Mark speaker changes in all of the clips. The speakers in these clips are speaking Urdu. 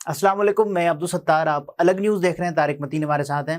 Speaker 1: السلام علیکم، میں عبدالستار، آپ الگ نیوز دیکھ رہے ہیں، طارق متین ہمارے ساتھ ہیں۔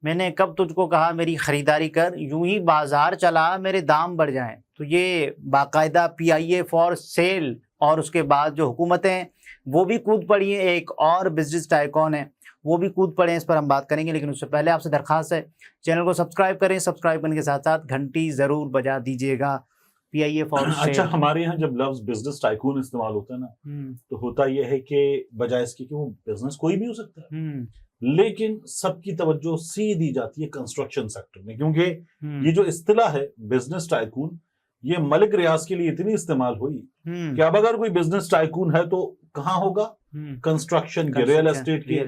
Speaker 1: میں نے کب تجھ کو کہا میری خریداری کر، یوں ہی بازار چلا میرے دام بڑھ جائیں۔ تو یہ باقاعدہ پی آئی اے فار سیل، اور اس کے بعد جو حکومتیں وہ بھی کود پڑی ہیں، ایک اور بزنس ٹائکون ہے وہ بھی کود پڑے ہیں، اس پر ہم بات کریں گے۔ لیکن اس سے پہلے آپ سے درخواست ہے چینل کو سبسکرائب کریں، سبسکرائب کرنے کے ساتھ ساتھ گھنٹی ضرور بجا دیجیے گا۔ پی آئی اے فار سیل۔
Speaker 2: اچھا، ہمارے یہاں جب لفظ بزنس ٹائکون استعمال ہوتا ہے نا تو ہوتا یہ ہے کہ بجائے اس کے کہ وہ بزنس کوئی بھی ہو سکتا ہے، لیکن سب کی توجہ سیدھی جاتی ہے کنسٹرکشن سیکٹر میں، کیونکہ یہ جو اصطلاح ہے بزنس ٹائکون یہ ملک ریاض کے لیے اتنی استعمال ہوئی کہ اب اگر کوئی بزنس ٹائکون ہے تو کہاں ہوگا؟ کنسٹرکشن کے، ریئل اسٹیٹ کے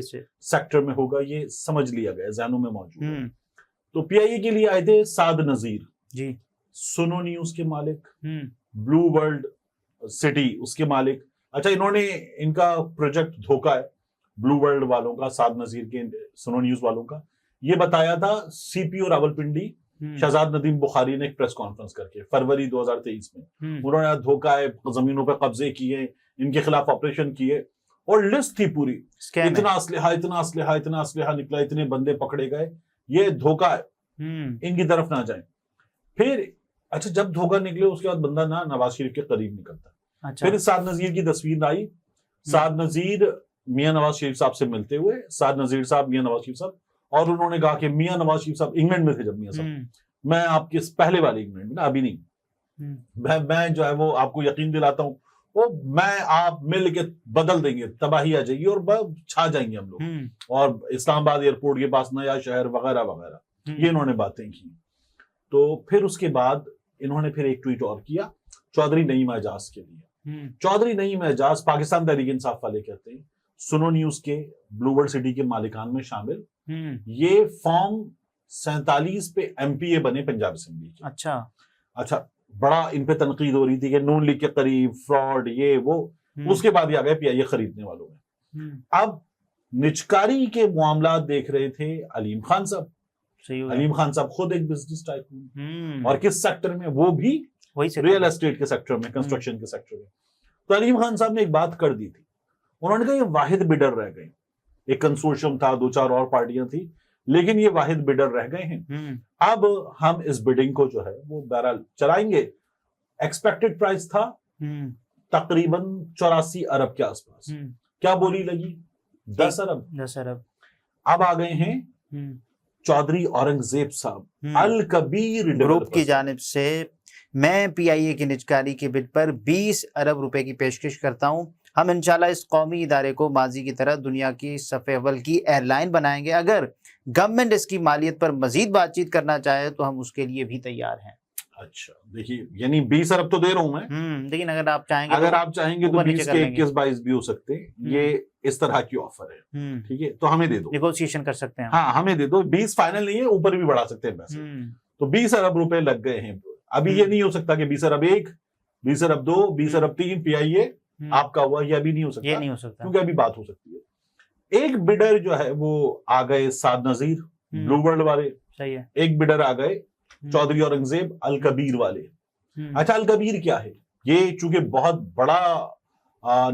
Speaker 2: سیکٹر میں ہوگا۔ یہ سمجھ لیا گیا، ذہنوں میں موجود ہے۔ تو پی آئی اے کے لیے آئے تھے سعد نذیر،
Speaker 1: جی،
Speaker 2: سنو نیوز کے مالک، بلو ورلڈ سٹی اس کے مالک۔ اچھا، انہوں نے ان کا پروجیکٹ دھوکا ہے بلو ورلڈ والوں کا، سعد نذیر کے، سنو نیوز والوں کا، یہ بتایا تھا سی پی او راولپنڈی شہزاد ندیم بخاری نے ایک پریس کانفرنس کر کے فروری 2023 میں۔ انہوں نے دھوکا ہے، زمینوں پہ قبضے کیے، ان کے خلاف آپریشن کیے، اور لسٹ تھی پوری، اتنا اسلحہ اتنا اسلحہ اتنا اسلحہ نکلا، اتنے بندے پکڑے گئے، یہ دھوکا ہے، ان کی طرف نہ جائیں۔ پھر اچھا، جب دھوکا نکلے اس کے بعد بندہ نا نواز شریف کے قریب نکلتا۔ پھر سعد نذیر کی تصویر آئی، سعد نذیر میاں نواز شریف صاحب سے ملتے ہوئے، سعد نذیر صاحب میاں نواز شریف صاحب، اور انہوں نے کہا کہ میاں نواز شریف صاحب انگلینڈ میں تھے جب میاں صاحب، میں آپ کے پہلے والے انگلینڈ میں، ابھی نہیں، میں جو ہے وہ آپ کو یقین دلاتا ہوں، وہ میں آپ مل کے بدل دیں گے، تباہی آ جائے گی اور چھا جائیں گے ہم لوگ، اور اسلام آباد ایئرپورٹ کے پاس نیا شہر وغیرہ وغیرہ، یہ انہوں نے باتیں کی۔ تو پھر اس کے بعد انہوں نے پھر ایک ٹویٹ اور کیا چودھری نعیم اعجاز کے لیے۔ چودھری نعیم اعجاز پاکستان تحریک انصاف والے کہتے ہیں، سنو نیوز کے، بلو ورلڈ سٹی کے مالکان میں شامل، یہ فارم 47 پہ ایم پی اے بنے پنجاب اسمبلی کے۔ اچھا، بڑا ان پہ تنقید ہو رہی تھی کہ نون لیگ کے قریب، فراڈ، یہ وہ، اس کے بعد یہ آ گئے پی آئی اے خریدنے والوں میں۔ اب نجکاری کے معاملات دیکھ رہے تھے علیم خان صاحب۔ علیم خان صاحب خود ایک بزنس ٹائکون، اور کس سیکٹر میں؟ وہ بھی ریئل اسٹیٹ کے سیکٹر میں، کنسٹرکشن کے سیکٹر میں۔ تو علیم خان صاحب نے ایک بات کر دی تھی، انہوں نے کہا یہ واحد بڈر رہ گئے، ایک کنسورشیم تھا، 2-4 اور پارٹیاں تھیں، لیکن یہ واحد بڈر رہ گئے ہیں۔ اب ہم اس بڈنگ کو جو ہے وہ بہرحال چلائیں گے۔ ایکسپیکٹڈ پرائس تھا تقریباً 84 ارب کے آس پاس، کیا بولی لگی؟ 10 ارب۔ اب آ گئے ہیں چودھری اورنگزیب صاحب، الکبیر
Speaker 1: گروپ کی جانب سے، میں پی آئی اے کی نجکاری کے بل پر 20 ارب روپے کی پیشکش کرتا ہوں۔ ہم انشاءاللہ اس قومی ادارے کو ماضی کی طرح دنیا کی صف اول کی ایئر لائن بنائیں گے۔ اگر گورنمنٹ اس کی مالیت پر مزید بات چیت کرنا چاہے تو ہم اس کے لیے بھی تیار ہیں۔
Speaker 2: اچھا، دیکھیے، یعنی 20 ارب تو دے رہا ہوں میں،
Speaker 1: لیکن اگر آپ چاہیں
Speaker 2: گے تو 20 کے 21-22 بھی ہو سکتے ہیں، یہ اس طرح کی آفر ہے، ٹھیک ہے؟ تو ہمیں دے دو،
Speaker 1: نیگوشیشن کر سکتے ہیں،
Speaker 2: ہاں ہمیں دے دو، 20 فائنل نہیں ہے، اوپر بھی بڑھا سکتے ہیں پیسے۔ تو 20 ارب روپے لگ گئے ہیں۔ ابھی یہ نہیں ہو سکتا کہ 20 ارب 1، 20 ارب 2، 20 ارب 3 پی آئی اے آپ کا ہوا، یہ ابھی نہیں ہو سکتا، کیونکہ ابھی بات ہو سکتی ہے۔ ایک بڈر جو ہے وہ آ گئے سعد نذیر، بلو ورلڈ والے، ایک بڈر آ گئے چودھری اورنگزیب، الکبیر والے۔ اچھا، الکبیر کیا ہے؟ یہ چونکہ بہت بڑا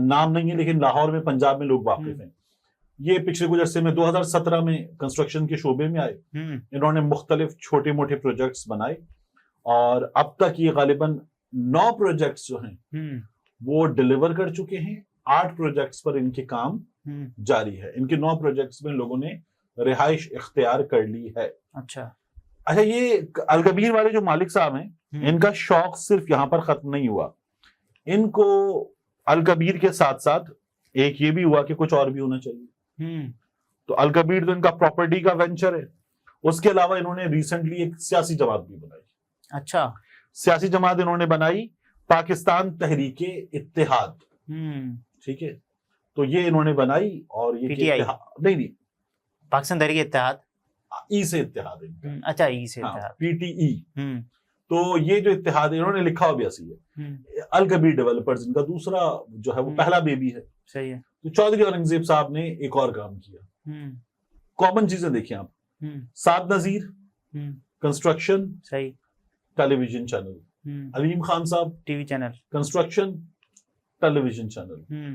Speaker 2: نام نہیں ہے، لیکن لاہور میں، پنجاب میں لوگ واقف ہیں۔ یہ پچھلے کچھ عرصے میں 2017 میں کنسٹرکشن کے شعبے میں آئے، انہوں نے مختلف چھوٹے موٹے پروجیکٹس بنائے، اور اب تک یہ غالباً 9 پروجیکٹس جو ہیں وہ ڈیلیور کر چکے ہیں۔ 8 پروجیکٹس پر ان کے کام جاری ہے۔ ان کے 9 پروجیکٹس میں لوگوں نے رہائش اختیار کر لی ہے۔ اچھا، یہ الکبیر والے جو مالک صاحب ہیں، ان کا شوق صرف یہاں پر ختم نہیں ہوا، ان کو الکبیر کے ساتھ ساتھ ایک یہ بھی ہوا کہ کچھ اور بھی ہونا چاہیے۔ تو الکبیر تو ان کا پراپرٹی کا وینچر ہے، اس کے علاوہ انہوں نے ریسنٹلی ایک سیاسی جماعت بھی بنائی۔ اچھا، سیاسی جماعت انہوں نے بنائی پاکستان تحریک اتحاد، ٹھیک ہے؟ تو یہ انہوں نے بنائی، اور یہ نہیں،
Speaker 1: پاکستان تحریک اتحاد،
Speaker 2: ای سے اتحاد ہے۔
Speaker 1: اچھا، ای سے اتحاد،
Speaker 2: پی ٹی ای۔ تو یہ جو اتحاد ہے، انہوں نے لکھا ہوا بھی ایسی ہے، الکبیر ڈیولپرز ان کا دوسرا جو ہے وہ پہلا بیبی ہے۔ صحیح ہے۔ تو چودھری اورنگزیب صاحب نے ایک اور کام کیا، کامن چیزیں دیکھیں آپ، سعد نذیر کنسٹرکشن، صحیح، ٹیلی ویژن چینل، علیم خان صاحب ٹی وی چینل، کنسٹرکشن، ٹیلی ویژن چینل،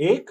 Speaker 2: $1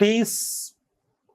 Speaker 2: 30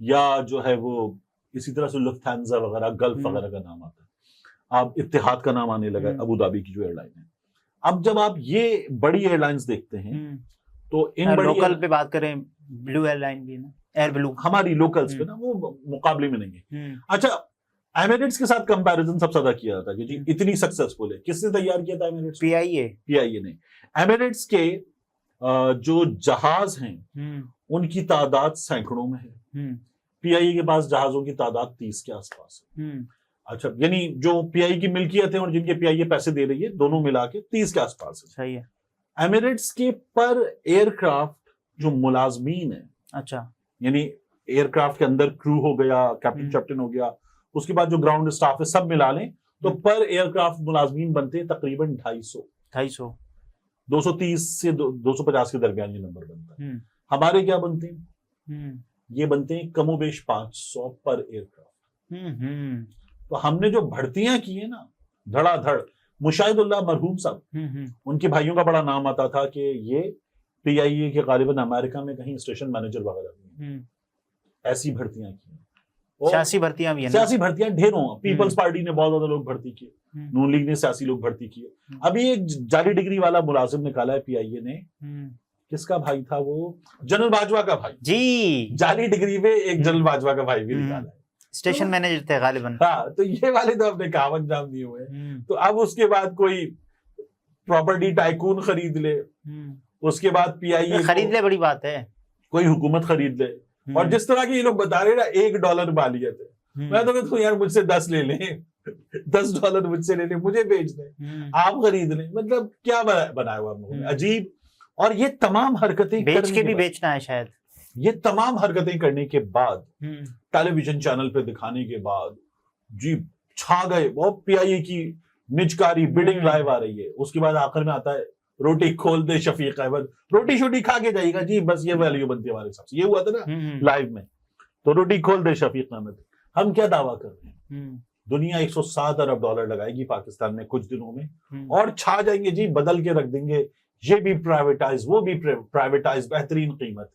Speaker 2: یا جو ہے وہ اسی طرح سے لفتھانزا وغیرہ، گلف وغیرہ کا نام آتا ہے، اب اتحاد کا نام آنے لگا ہے، ابو دھابی کی جو ایئر لائن ہے۔ اب جب آپ یہ بڑی ایئر لائنز دیکھتے ہیں تو ان بڑی
Speaker 1: لوکل پہ بات کریں، بلو ایئر لائن بھی نا، ایئر بلو
Speaker 2: ہماری لوکلز پہ نا وہ مقابلے میں نہیں ہے۔ اچھا ایمریٹس کے ساتھ کمپیریزن سب سے زیادہ کیا جاتا ہے کہ جی اتنی سکسیسفل ہے، کس نے تیار کیا تھا ایمریٹس؟
Speaker 1: پی آئی اے
Speaker 2: نے۔ ایمریٹس کے جو جہاز ہیں ان کی تعداد سینکڑوں میں ہے، پی آئی اے کے پاس جہازوں کی تعداد 30 کے آس پاس ہے۔ اچھا یعنی جو پی آئی کی ملکیت ہے اور جن کے پی آئی اے پیسے دے رہی ہے دونوں ملا کے 30 کے آس پاس ہے۔
Speaker 1: صحیح ہے۔
Speaker 2: ایمریٹس کے پر ایئر کرافٹ جو ملازمین ہیں،
Speaker 1: اچھا
Speaker 2: یعنی ایئر کرافٹ کے اندر کرو ہو گیا، کیپٹن ہو گیا، اس کے بعد جو گراؤنڈ اسٹاف ہے سب ملا لیں تو پر ایئر کرافٹ ملازمین بنتے ہیں تقریباً 250، 230 سے 250 کے درمیان یہ نمبر بنتا ہے۔ ہمارے کیا بنتے ہیں؟ یہ بنتے ہیں کم و بیش 500 پر ایئر کرافٹ۔ تو ہم نے جو بھرتیاں کی ہیں نا دھڑا دھڑ، مشاہد اللہ مرحوم صاحب ان کے بھائیوں کا بڑا نام آتا تھا کہ یہ پی آئی اے کے غالباً امریکہ میں کہیں اسٹیشن مینیجر وغیرہ بھی، ایسی بھرتیاں کی ہیں،
Speaker 1: سیاسی بھرتیاں بھی ہیں،
Speaker 2: سیاسی بھرتیاں ڈھیروں، پیپلز پارٹی نے بہت زیادہ لوگ بھرتی کیے، نون لیگ نے سیاسی لوگ بھرتی کیے۔ ابھی ایک جعلی ڈگری والا ملازم نکالا ہے پی آئی اے نے، کس کا بھائی تھا وہ؟ جنرل باجوہ کا بھائی، جی جعلی ڈگری میں ایک جنرل باجوہ کا بھائی بھی نکالا ہے،
Speaker 1: اسٹیشن مینیجر تھے غالباً۔
Speaker 2: ہاں تو یہ والے تو اپنے کام انجام دیے ہوئے ہیں۔ تو اب اس کے بعد کوئی پراپرٹی ٹائکون خرید لے، اس کے بعد پی آئی اے
Speaker 1: خرید لے، بڑی بات ہے،
Speaker 2: کوئی حکومت خرید لے، اور جس طرح کے یہ لوگ بتا رہے ہیں نا $1 مالیت ہے، میں تو کہتا ہوں یار مجھ سے 10 لے لیں، $10 مجھ سے لے لیں، مجھے بیچ دیں، آپ خرید لیں، مطلب کیا بنایا ہوا ہم لوگوں نے عجیب۔ اور یہ تمام حرکتیں
Speaker 1: بیچ کے بھی بیچنا ہے شاید،
Speaker 2: یہ تمام حرکتیں کرنے کے بعد ٹیلی ویژن چینل پہ دکھانے کے بعد جی چھا گئے، وہ پی آئی اے کی نجکاری بڈنگ لائیو آ رہی ہے، اس کے بعد آخر میں آتا ہے روٹی کھول دے شفیق احمد، روٹی شوٹی کھا کے جائے گا جی، بس یہ ویلیو بنتی ہے ہمارے ساتھ، یہ ہوا تھا نا لائیو میں، تو روٹی کھول دے شفیق احمد۔ ہم کیا دعویٰ کر رہے ہیں؟ دنیا $107 ارب لگائے گی پاکستان میں کچھ دنوں میں، اور چھا جائیں گے جی، بدل کے رکھ دیں گے، یہ بھی پرائیویٹائز وہ بھی پرائیویٹائز، بہترین قیمت،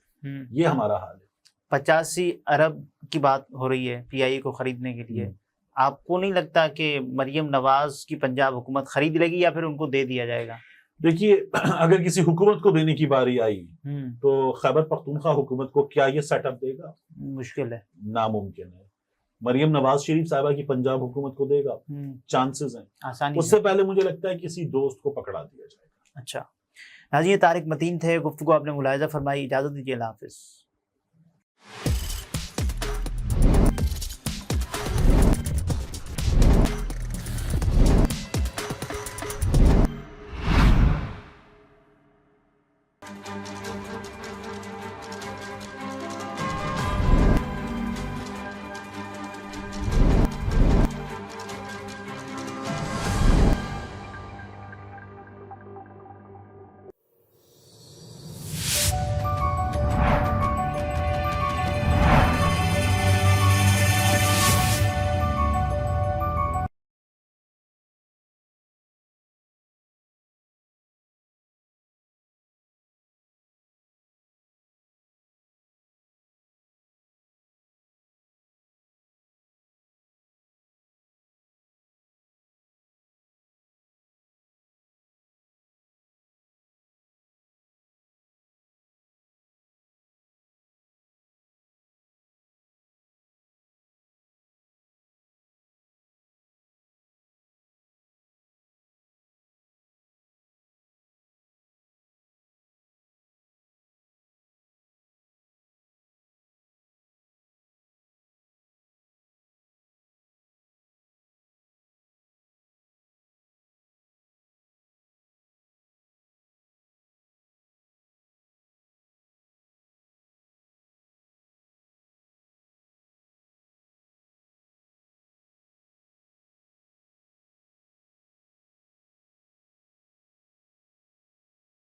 Speaker 2: یہ ہمارا حال ہے۔
Speaker 1: 85 ارب کی بات ہو رہی ہے پی آئی اے کو خریدنے کے لیے، آپ کو نہیں لگتا کہ مریم نواز کی پنجاب حکومت خرید لے گی یا پھر ان کو دے دیا جائے گا؟
Speaker 2: دیکھیے اگر کسی حکومت کو دینے کی باری آئی تو خیبر پختونخوا حکومت کو کیا یہ سیٹ اپ دے گا؟
Speaker 1: مشکل ہے،
Speaker 2: ناممکن ہے۔ مریم نواز شریف صاحبہ کی پنجاب حکومت کو دے گا؟ چانسز ہیں،
Speaker 1: آسانی
Speaker 2: اس سے پہلے مجھے لگتا ہے کسی دوست کو پکڑا دیا جائے گا۔
Speaker 1: اچھا ناظرین، طارق متین تھے، گفتگو آپ نے ملاحظہ فرمائی، اجازت دیجیے، اللہ حافظ۔